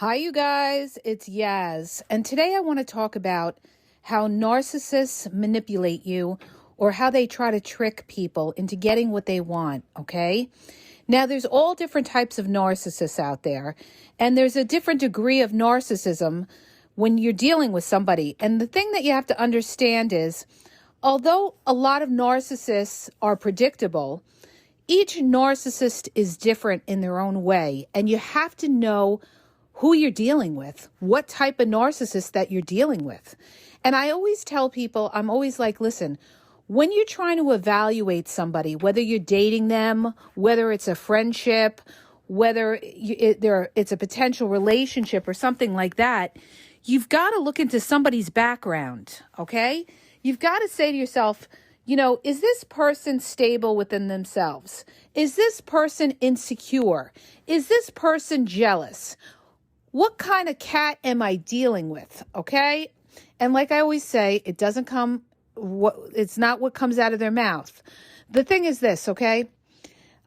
Hi, you guys. It's Yaz. And today I want to talk about how narcissists manipulate you or how they try to trick people into getting what they want. Okay. Now, there's all different types of narcissists out there, and there's a different degree of narcissism when you're dealing with somebody. And the thing that you have to understand is, although a lot of narcissists are predictable, each narcissist is different in their own way, and you have to know who you're dealing with, what type of narcissist that you're dealing with. And I always tell people, I'm always like, listen, when you're trying to evaluate somebody, whether you're dating them, whether it's a friendship, whether it's a potential relationship or something like that, you've got to look into somebody's background, okay? You've got to say to yourself, is this person stable within themselves? Is this person insecure? Is this person jealous? What kind of cat am I dealing with? Okay. And like I always say, it's not what comes out of their mouth. The thing is this, okay?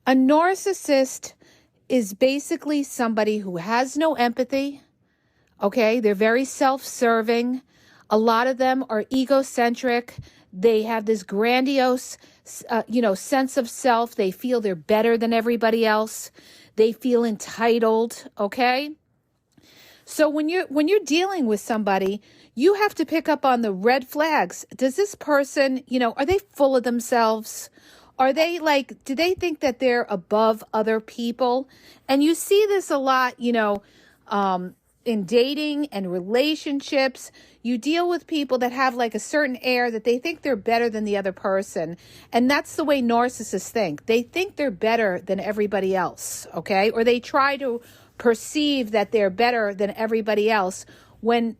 A narcissist is basically somebody who has no empathy. Okay. They're very self-serving. A lot of them are egocentric. They have this grandiose, sense of self. They feel they're better than everybody else. They feel entitled. Okay. So when you're dealing with somebody, you have to pick up on the red flags. Does this person, are they full of themselves? Are they do they think that they're above other people? And you see this a lot, in dating and relationships. You deal with people that have a certain air that they think they're better than the other person. And that's the way narcissists think. They think they're better than everybody else, okay? Or they try to perceive that they're better than everybody else when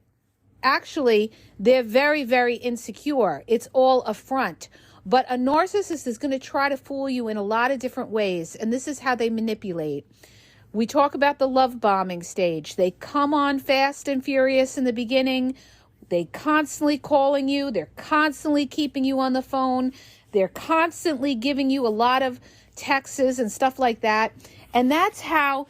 actually they're very, very insecure. It's all a front. But a narcissist is going to try to fool you in a lot of different ways. And this is how they manipulate. We talk about the love bombing stage. They come on fast and furious in the beginning. They constantly calling you. They're constantly keeping you on the phone. They're constantly giving you a lot of texts and stuff like that. And that's how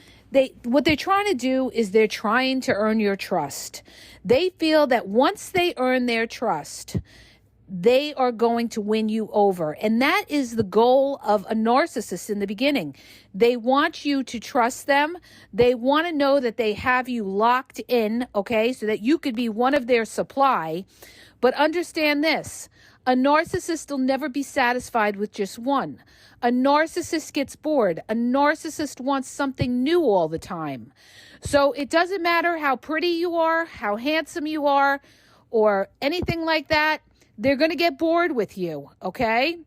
what they're trying to do is they're trying to earn your trust. They feel that once they earn their trust, they are going to win you over. And that is the goal of a narcissist in the beginning. They want you to trust them. They want to know that they have you locked in, okay, so that you could be one of their supply. But understand this, a narcissist will never be satisfied with just one. A narcissist gets bored. A narcissist wants something new all the time. So it doesn't matter how pretty you are, how handsome you are, or anything like that. They're going to get bored with you, okay?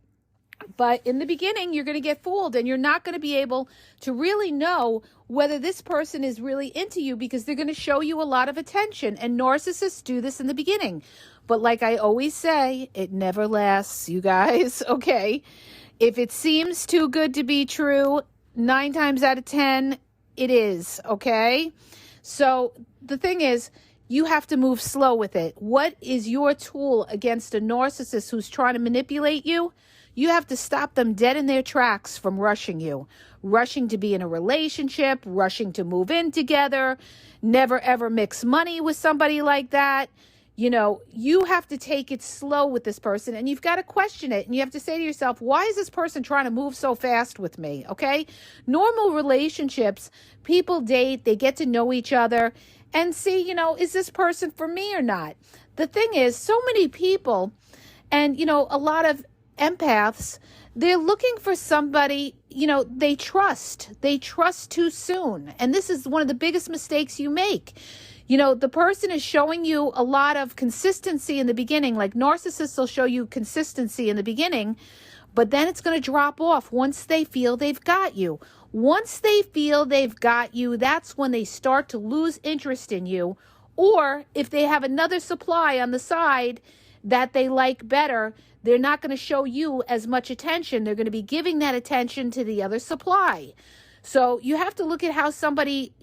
But in the beginning, you're going to get fooled, and you're not going to be able to really know whether this person is really into you because they're going to show you a lot of attention. And narcissists do this in the beginning. But like I always say, it never lasts, you guys, okay? If it seems too good to be true, 9 times out of 10, it is, okay? So the thing is, you have to move slow with it. What is your tool against a narcissist who's trying to manipulate you? You have to stop them dead in their tracks from rushing you. Rushing to be in a relationship, rushing to move in together, never ever mix money with somebody like that. You have to take it slow with this person, and you've got to question it. And you have to say to yourself, why is this person trying to move so fast with me? Okay. Normal relationships, people date, they get to know each other and see, is this person for me or not? The thing is, so many people and, a lot of empaths, they're looking for somebody, they trust too soon. And this is one of the biggest mistakes you make. The person is showing you a lot of consistency in the beginning. Like narcissists will show you consistency in the beginning, but then it's going to drop off once they feel they've got you. Once they feel they've got you, that's when they start to lose interest in you. Or if they have another supply on the side that they like better, they're not going to show you as much attention. They're going to be giving that attention to the other supply. So you have to look at how somebody,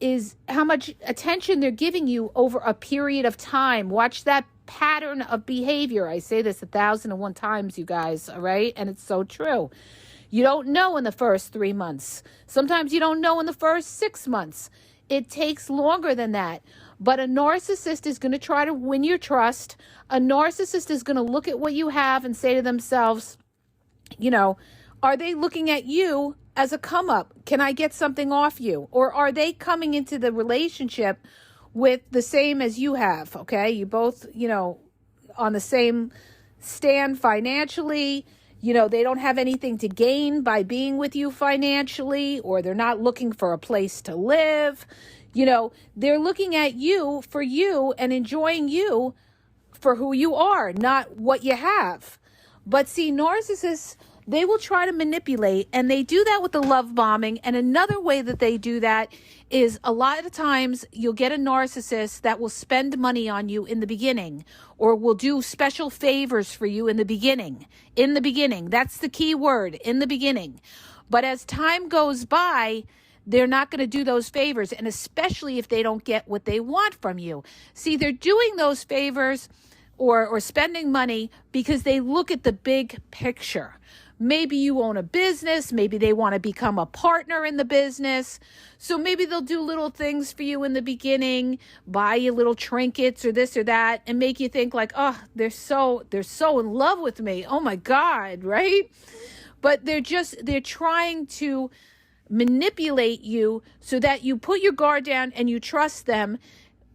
is how much attention they're giving you over a period of time. Watch that pattern of behavior. I say this 1,001 times, you guys, all right? And it's so true. You don't know in the first 3 months. Sometimes you don't know in the first 6 months. It takes longer than that. But a narcissist is going to try to win your trust. A narcissist is going to look at what you have and say to themselves, are they looking at you as a come up? Can I get something off you? Or are they coming into the relationship with the same as you have? Okay. You both, on the same stand financially. They don't have anything to gain by being with you financially, or they're not looking for a place to live. They're looking at you for you and enjoying you for who you are, not what you have. But see, narcissists, they will try to manipulate, and they do that with the love bombing. And another way that they do that is a lot of times you'll get a narcissist that will spend money on you in the beginning, or will do special favors for you in the beginning. In the beginning, that's the key word, in the beginning. But as time goes by, they're not going to do those favors, and especially if they don't get what they want from you. See, they're doing those favors or spending money because they look at the big picture. Maybe you own a business. Maybe they want to become a partner in the business. So maybe they'll do little things for you in the beginning, buy you little trinkets or this or that, and make you think like, oh, they're so in love with me. Oh my God, right? But they're trying to manipulate you so that you put your guard down and you trust them,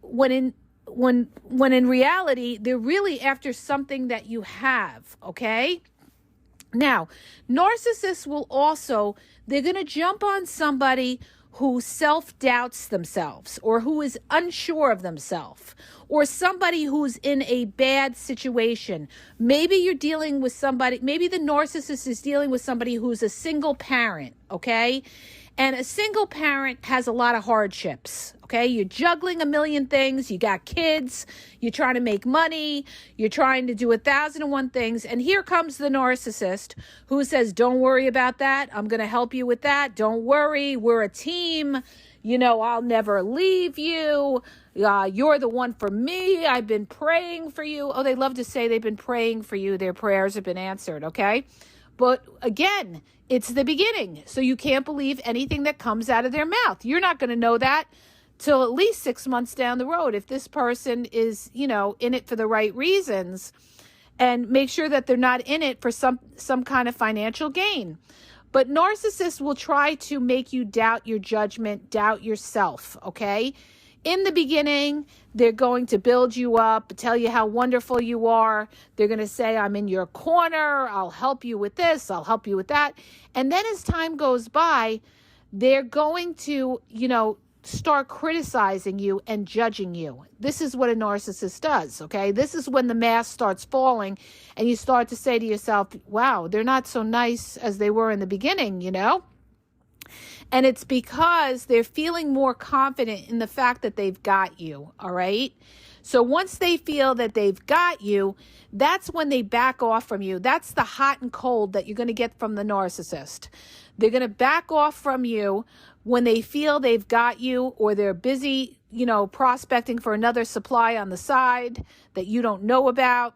when in reality, they're really after something that you have, okay? Now, narcissists will also, they're going to jump on somebody who self-doubts themselves, or who is unsure of themselves, or somebody who's in a bad situation. Maybe you're dealing with somebody, maybe the narcissist is dealing with somebody who's a single parent, okay? And a single parent has a lot of hardships, okay? You're juggling a million things. You got kids. You're trying to make money. You're trying to do 1,001 things. And here comes the narcissist who says, don't worry about that. I'm going to help you with that. Don't worry. We're a team. I'll never leave you. You're the one for me. I've been praying for you. Oh, they love to say they've been praying for you. Their prayers have been answered, okay? But again, it's the beginning. So you can't believe anything that comes out of their mouth. You're not going to know that till at least 6 months down the road if this person is, in it for the right reasons, and make sure that they're not in it for some kind of financial gain. But narcissists will try to make you doubt your judgment, doubt yourself, okay? In the beginning, they're going to build you up, tell you how wonderful you are. They're going to say, I'm in your corner. I'll help you with this. I'll help you with that. And then as time goes by, they're going to, start criticizing you and judging you. This is what a narcissist does, okay? This is when the mask starts falling and you start to say to yourself, wow, they're not so nice as they were in the beginning, And it's because they're feeling more confident in the fact that they've got you, all right? So once they feel that they've got you, that's when they back off from you. That's the hot and cold that you're going to get from the narcissist. They're going to back off from you when they feel they've got you, or they're busy, prospecting for another supply on the side that you don't know about.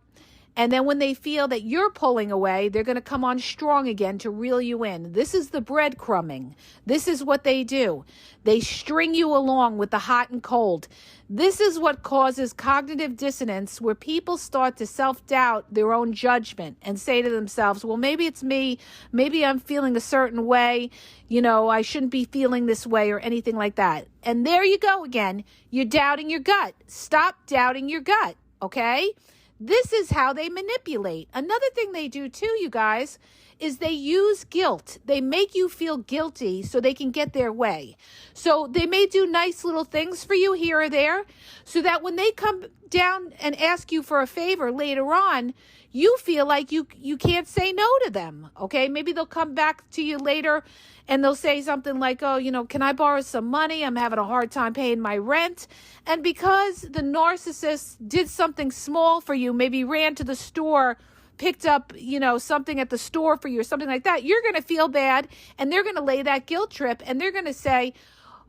And then when they feel that you're pulling away, they're going to come on strong again to reel you in. This is the breadcrumbing. This is what they do. They string you along with the hot and cold. This is what causes cognitive dissonance, where people start to self-doubt their own judgment and say to themselves, well, maybe it's me. Maybe I'm feeling a certain way. I shouldn't be feeling this way, or anything like that. And there you go again. You're doubting your gut. Stop doubting your gut, okay? This is how they manipulate. Another thing they do too, you guys, is they use guilt. They make you feel guilty so they can get their way. So they may do nice little things for you here or there, so that when they come down and ask you for a favor later on, you feel like you can't say no to them, okay? Maybe they'll come back to you later and they'll say something like, oh, can I borrow some money? I'm having a hard time paying my rent. And because the narcissist did something small for you, maybe ran to the store, picked up, something at the store for you or something like that, you're going to feel bad, and they're going to lay that guilt trip, and they're going to say,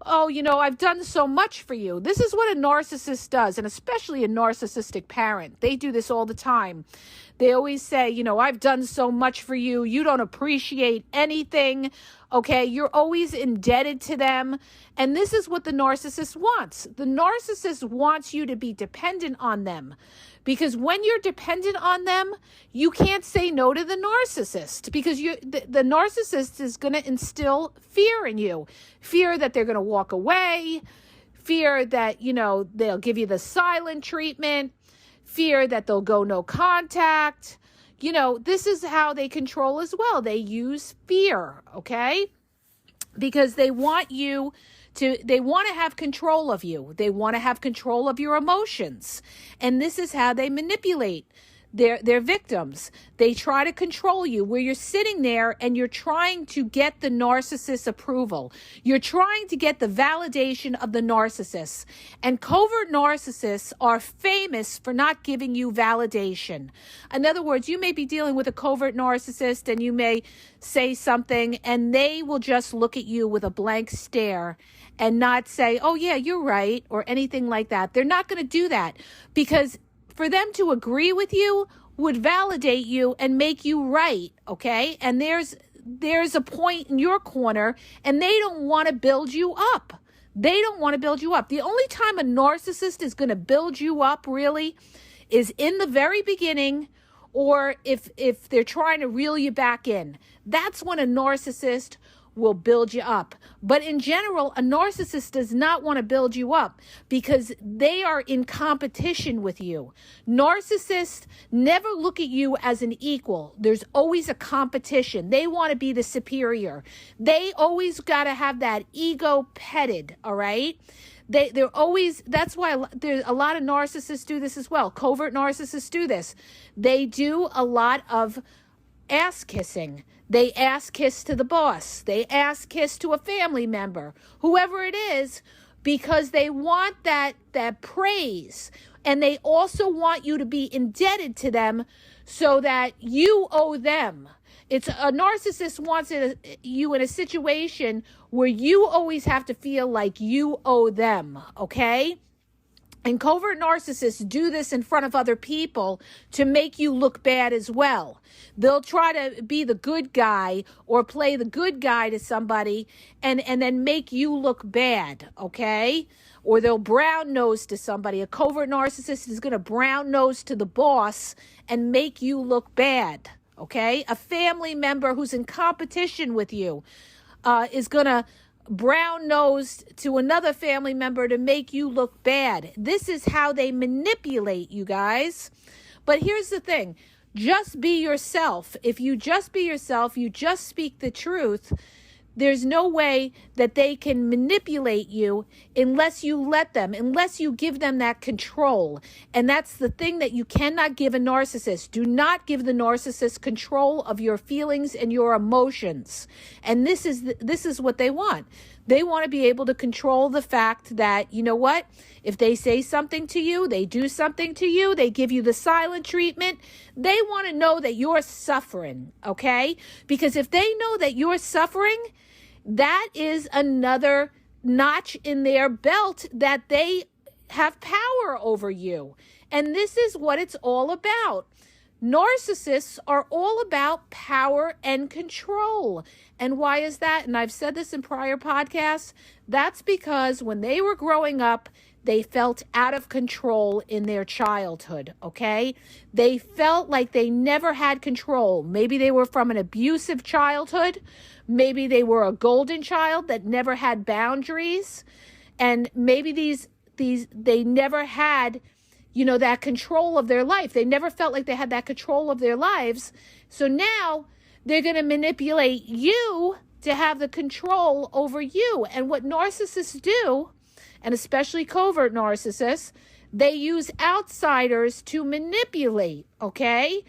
oh, I've done so much for you. This is what a narcissist does, and especially a narcissistic parent. They do this all the time. They always say, I've done so much for you. You don't appreciate anything. Okay, you're always indebted to them. And this is what the narcissist wants. The narcissist wants you to be dependent on them. Because when you're dependent on them, you can't say no to the narcissist, because the narcissist is going to instill fear in you. Fear that they're going to walk away, fear that, they'll give you the silent treatment, fear that they'll go no contact. This is how they control as well. They use fear, okay? Because they want they want to have control of you. They want to have control of your emotions. And this is how they manipulate their victims. They try to control you, where you're sitting there and you're trying to get the narcissist's approval. You're trying to get the validation of the narcissist. And covert narcissists are famous for not giving you validation. In other words, you may be dealing with a covert narcissist and you may say something and they will just look at you with a blank stare and not say, oh yeah, you're right, or anything like that. They're not going to do that, because for them to agree with you would validate you and make you right, okay? And there's a point in your corner, and they don't want to build you up. They don't want to build you up. The only time a narcissist is going to build you up, really, is in the very beginning, or if they're trying to reel you back in. That's when a narcissist will build you up. But in general, a narcissist does not want to build you up, because they are in competition with you. Narcissists never look at you as an equal. There's always a competition. They want to be the superior. They always got to have that ego petted, all right? They're always, that's why there's a lot of narcissists do this as well. Covert narcissists do this. They do a lot of ass kissing. They ass kiss to the boss. They ass kiss to a family member, whoever it is, because they want that praise. And they also want you to be indebted to them so that you owe them. It's a narcissist wants you in a situation where you always have to feel like you owe them, okay? And covert narcissists do this in front of other people to make you look bad as well. They'll try to be the good guy or play the good guy to somebody and then make you look bad, okay? Or they'll brown nose to somebody. A covert narcissist is going to brown nose to the boss and make you look bad, okay? A family member who's in competition with you is going to brown nosed to another family member to make you look bad. This is how they manipulate you guys. But here's the thing. Just be yourself. If you just be yourself, you just speak the truth, there's no way that they can manipulate you unless you let them, unless you give them that control. And that's the thing that you cannot give a narcissist. Do not give the narcissist control of your feelings and your emotions. And this is what they want. They want to be able to control the fact that, you know what, if they say something to you, they do something to you, they give you the silent treatment, they want to know that you're suffering, okay? Because if they know that you're suffering, that is another notch in their belt that they have power over you. And this is what it's all about. Narcissists are all about power and control. And why is that? And I've said this in prior podcasts. That's because when they were growing up, they felt out of control in their childhood, okay? They felt like they never had control. Maybe they were from an abusive childhood. Maybe they were a golden child that never had boundaries. And maybe they never had, you know, that control of their life. They never felt like they had that control of their lives. So now they're going to manipulate you to have the control over you. And what narcissists do, and especially covert narcissists, they use outsiders to manipulate, okay?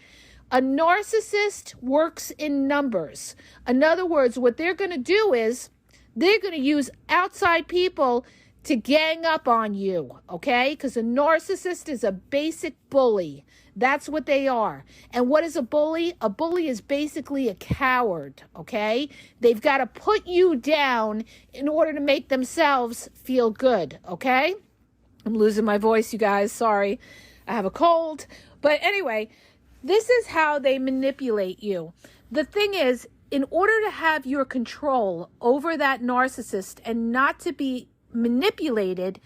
A narcissist works in numbers. In other words, what they're going to do is they're going to use outside people to gang up on you, okay? Because a narcissist is a basic bully. That's what they are. And what is a bully? A bully is basically a coward, okay? They've got to put you down in order to make themselves feel good, okay? I'm losing my voice, you guys. Sorry. I have a cold. But anyway, this is how they manipulate you. The thing is, in order to have your control over that narcissist and not to be manipulated,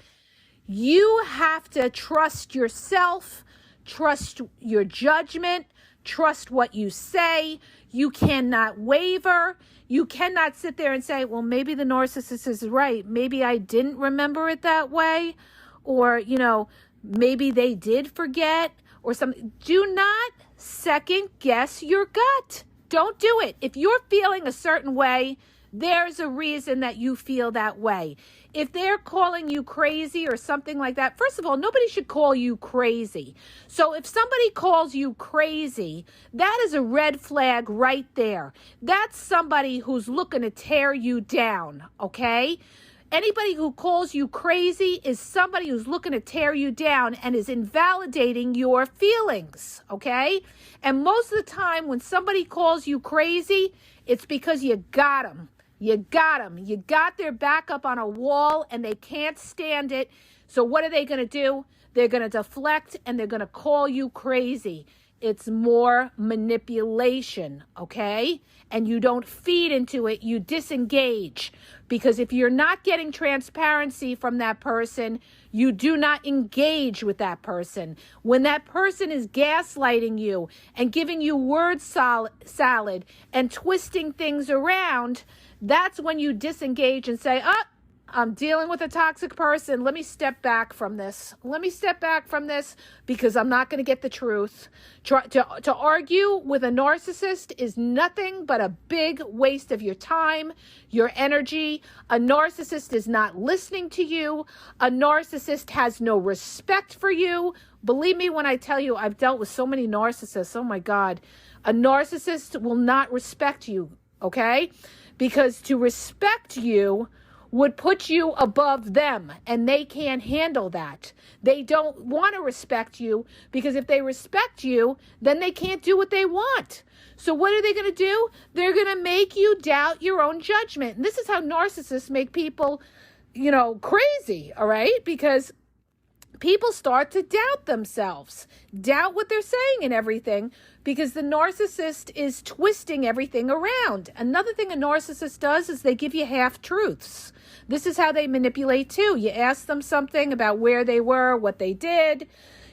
you have to trust yourself, trust your judgment, trust what you say. You cannot waver. You cannot sit there and say, well, maybe the narcissist is right. Maybe I didn't remember it that way. Or, maybe they did forget or something. Do not second guess your gut. Don't do it. If you're feeling a certain way, there's a reason that you feel that way. If they're calling you crazy or something like that, first of all, nobody should call you crazy. So if somebody calls you crazy, that is a red flag right there. That's somebody who's looking to tear you down, okay? Anybody who calls you crazy is somebody who's looking to tear you down and is invalidating your feelings, okay? And most of the time when somebody calls you crazy, it's because you got them. You got them. You got their back up on a wall and they can't stand it. So what are they going to do? They're going to deflect and they're going to call you crazy. It's more manipulation, okay? And you don't feed into it. You disengage. Because if you're not getting transparency from that person, you do not engage with that person. When that person is gaslighting you and giving you word salad and twisting things around, that's when you disengage and say, oh, I'm dealing with a toxic person. Let me step back from this. Let me step back from this because I'm not going to get the truth. To argue with a narcissist is nothing but a big waste of your time, your energy. A narcissist is not listening to you. A narcissist has no respect for you. Believe me when I tell you, I've dealt with so many narcissists. Oh my God. A narcissist will not respect you, okay? Because to respect you would put you above them, and they can't handle that. They don't want to respect you because if they respect you, then they can't do what they want. So what are they going to do? They're going to make you doubt your own judgment. And this is how narcissists make people, crazy, all right? Because people start to doubt themselves, doubt what they're saying and everything, because the narcissist is twisting everything around. Another thing a narcissist does is they give you half-truths. This is how they manipulate too. You ask them something about where they were, what they did,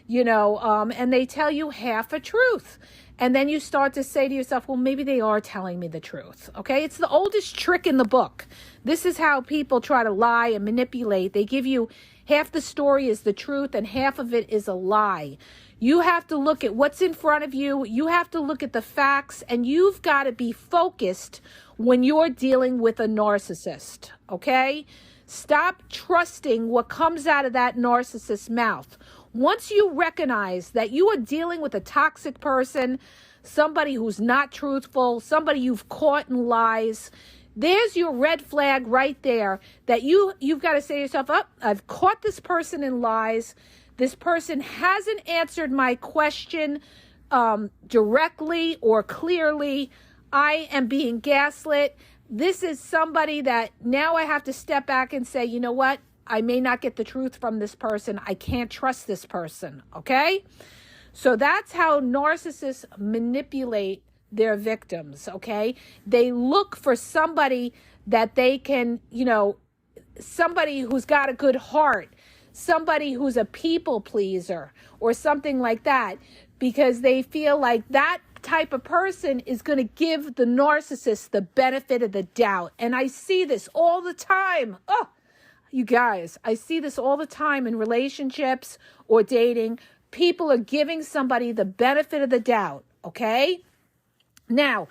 and they tell you half a truth. And then you start to say to yourself, well, maybe they are telling me the truth, okay? It's the oldest trick in the book. This is how people try to lie and manipulate. They give you half the story is the truth and half of it is a lie. You have to look at what's in front of you. You have to look at the facts, and you've got to be focused when you're dealing with a narcissist, okay? Stop trusting what comes out of that narcissist's mouth. Once you recognize that you are dealing with a toxic person, somebody who's not truthful, somebody you've caught in lies, there's your red flag right there that you've got to say to yourself, oh, I've caught this person in lies. This person hasn't answered my question directly or clearly. I am being gaslit. This is somebody that now I have to step back and say, you know what? I may not get the truth from this person. I can't trust this person, okay? So that's how narcissists manipulate their victims, okay? They look for somebody that they can, somebody who's got a good heart, somebody who's a people pleaser or something like that, because they feel like that type of person is going to give the narcissist the benefit of the doubt. And I see this all the time. Oh, you guys, I see this all the time in relationships or dating. People are giving somebody the benefit of the doubt, okay? Now,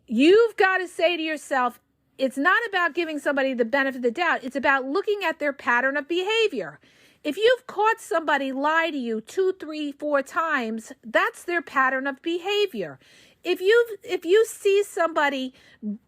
you've got to say to yourself, it's not about giving somebody the benefit of the doubt. It's about looking at their pattern of behavior. If you've caught somebody lie to you 2, 3, 4 times, that's their pattern of behavior. If you see somebody,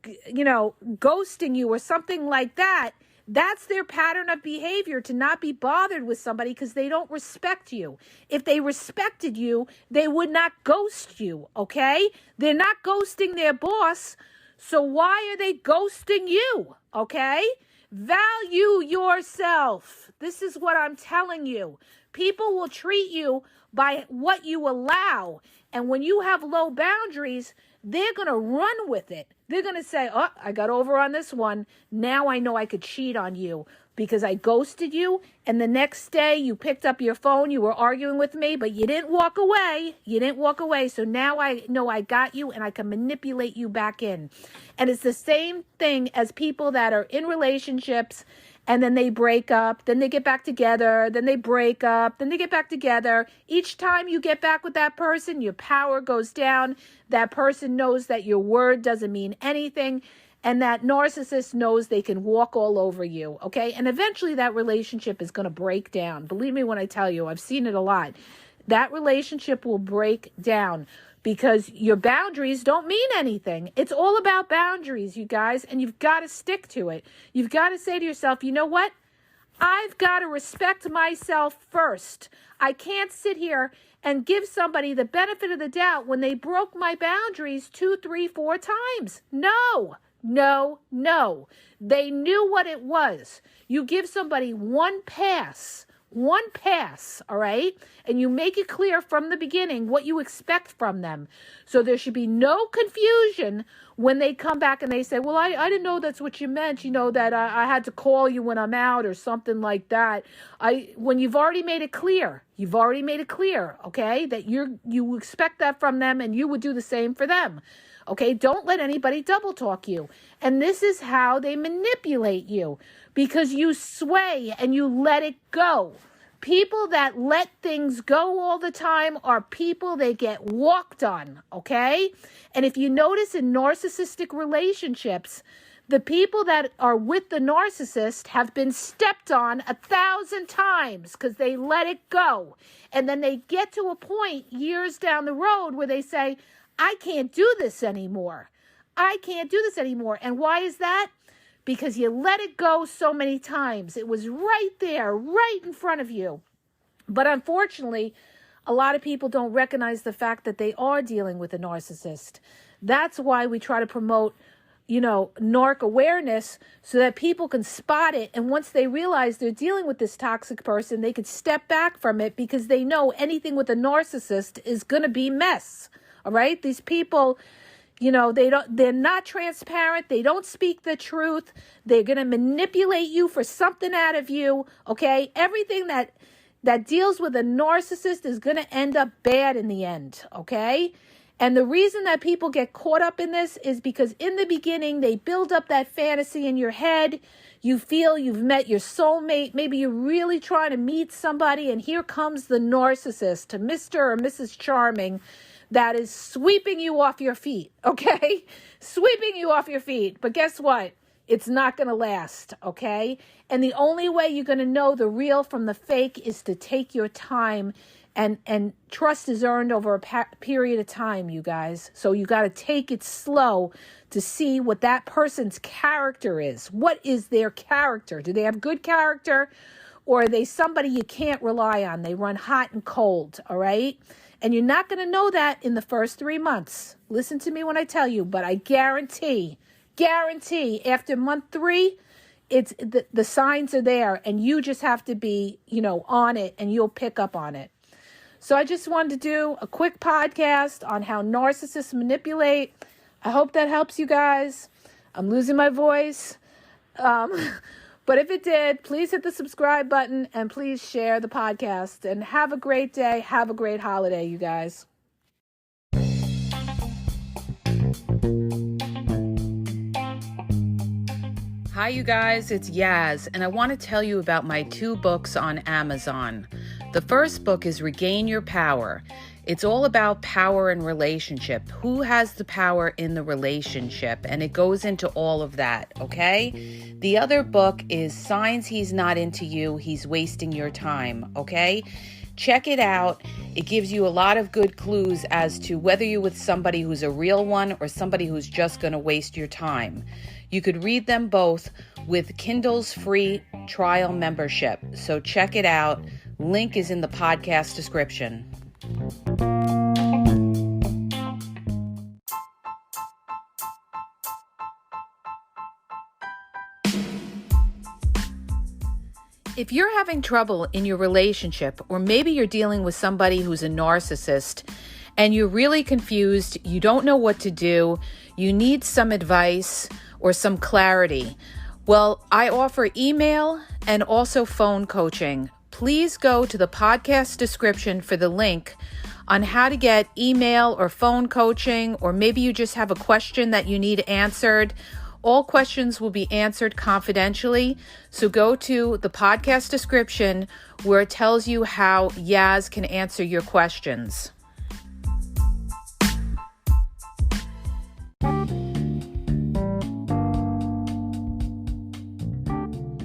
ghosting you or something like that, that's their pattern of behavior, to not be bothered with somebody because they don't respect you. If they respected you, they would not ghost you, okay? They're not ghosting their boss, so why are they ghosting you, okay? Value yourself. This is what I'm telling you. People will treat you by what you allow. And when you have low boundaries, they're going to run with it. They're going to say, oh, I got over on this one. Now I know I could cheat on you because I ghosted you. And the next day you picked up your phone. You were arguing with me, but you didn't walk away. You didn't walk away. So now I know I got you and I can manipulate you back in. And it's the same thing as people that are in relationships and then they break up, then they get back together, then they break up, then they get back together. Each time you get back with that person, your power goes down. That person knows that your word doesn't mean anything, and that narcissist knows they can walk all over you, okay? And eventually that relationship is going to break down. Believe me when I tell you, I've seen it a lot. That relationship will break down because your boundaries don't mean anything. It's all about boundaries, you guys, and you've got to stick to it. You've got to say to yourself, you know what? I've got to respect myself first. I can't sit here and give somebody the benefit of the doubt when they broke my boundaries 2, 3, 4 times. No. They knew what it was. You give somebody one pass, all right? And you make it clear from the beginning what you expect from them. So there should be no confusion when they come back and they say, well, I didn't know that's what you meant, that I had to call you when I'm out or something like that. When you've already made it clear, okay, that you expect that from them and you would do the same for them. Okay, don't let anybody double talk you. And this is how they manipulate you, because you sway and you let it go. People that let things go all the time are people that get walked on, okay? And if you notice in narcissistic relationships, the people that are with the narcissist have been stepped on 1,000 times because they let it go. And then they get to a point years down the road where they say, I can't do this anymore. And why is that? Because you let it go so many times. It was right there, right in front of you. But unfortunately, a lot of people don't recognize the fact that they are dealing with a narcissist. That's why we try to promote, narc awareness so that people can spot it. And once they realize they're dealing with this toxic person, they can step back from it because they know anything with a narcissist is going to be mess. All right? These people, they're not transparent. They don't speak the truth. They're going to manipulate you for something out of you. Okay? Everything that deals with a narcissist is going to end up bad in the end. Okay? And the reason that people get caught up in this is because in the beginning, they build up that fantasy in your head. You feel you've met your soulmate. Maybe you're really trying to meet somebody, and here comes the narcissist, Mr. or Mrs. Charming, that is sweeping you off your feet, okay? Sweeping you off your feet. But guess what? It's not going to last, okay? And the only way you're going to know the real from the fake is to take your time, and trust is earned over a period of time, you guys. So you got to take it slow to see what that person's character is. What is their character? Do they have good character, or are they somebody you can't rely on? They run hot and cold, all right? And you're not going to know that in the first 3 months. Listen to me when I tell you, but I guarantee, after month 3, it's the signs are there, and you just have to be, on it, and you'll pick up on it. So I just wanted to do a quick podcast on how narcissists manipulate. I hope that helps you guys. I'm losing my voice. But if it did, please hit the subscribe button and please share the podcast. And have a great day. Have a great holiday, you guys. Hi, you guys. It's Yaz, and I want to tell you about my 2 books on Amazon. The first book is Regain Your Power. It's all about power and relationship. Who has the power in the relationship? And it goes into all of that, okay? The other book is Signs He's Not Into You, He's Wasting Your Time, okay? Check it out. It gives you a lot of good clues as to whether you're with somebody who's a real one or somebody who's just going to waste your time. You could read them both with Kindle's free trial membership. So check it out. Link is in the podcast description. If you're having trouble in your relationship, or maybe you're dealing with somebody who's a narcissist and you're really confused, you don't know what to do, you need some advice or some clarity. Well, I offer email and also phone coaching. Please go to the podcast description for the link on how to get email or phone coaching, or maybe you just have a question that you need answered. All questions will be answered confidentially. So go to the podcast description where it tells you how Yaz can answer your questions.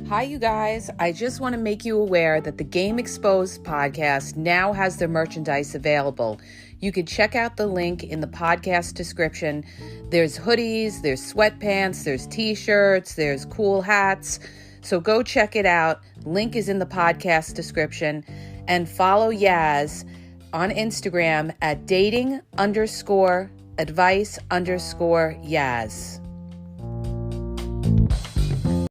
Hi, you guys. I just want to make you aware that the Game Exposed podcast now has their merchandise available. You can check out the link in the podcast description. There's hoodies, there's sweatpants, there's t-shirts, there's cool hats. So go check it out. Link is in the podcast description. And follow Yaz on Instagram at dating_advice_Yaz.